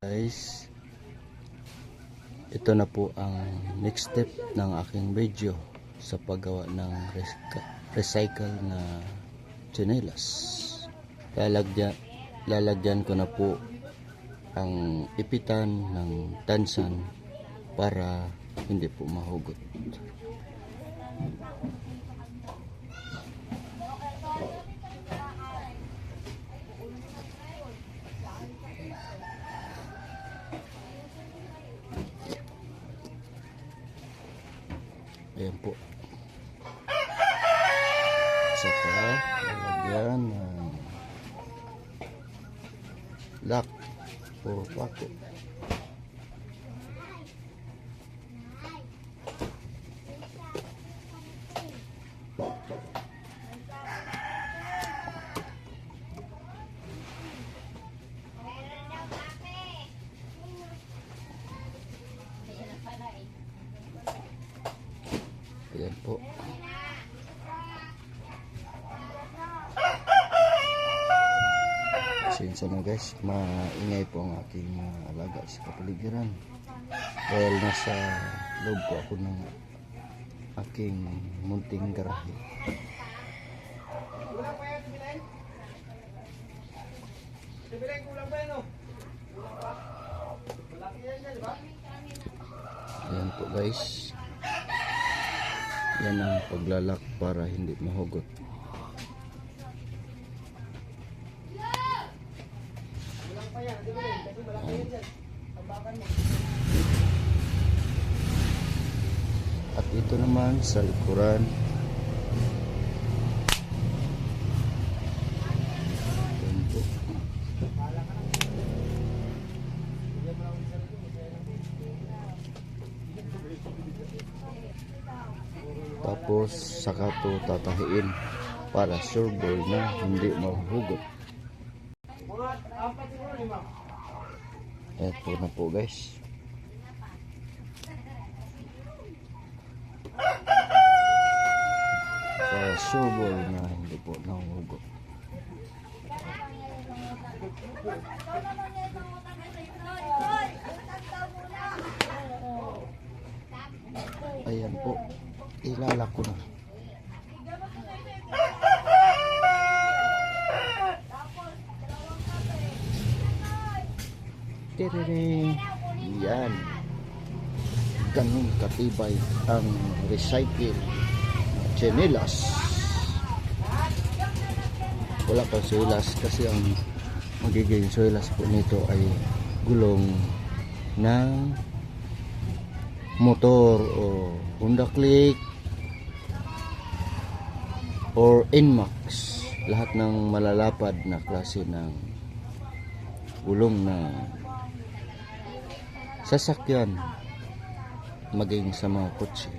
Guys, ito na po ang next step ng aking video sa paggawa ng recycle na tsinelas. Lalagyan ko na po ang ipitan ng tansan para hindi po mahugot. Ayan po. Saka lalagyan ng lock o pako. Ayan po. Pasensya na guys, maingay po ang aking alaga sa kapaligiran dahil nasa loob po ako ng aking munting garahe. Ayan po guys, yan ang paglalak para hindi mahugot. At ito naman sa likuran. Ayan po. Tapos saka to tatahiin para sure ball na hindi mahugot. Eto na po guys. Para sure ball na hindi po nahugot. Ayan po. Ilalak ko na. Tiriri. Yan. Ganun katibay ang recycle tsinelas. Wala pang suelas kasi ang magiging suelas po nito ay gulong ng motor o Honda Click or NMAX, lahat ng malalapad na klase ng gulong na sasakyan maging sa mga kotse.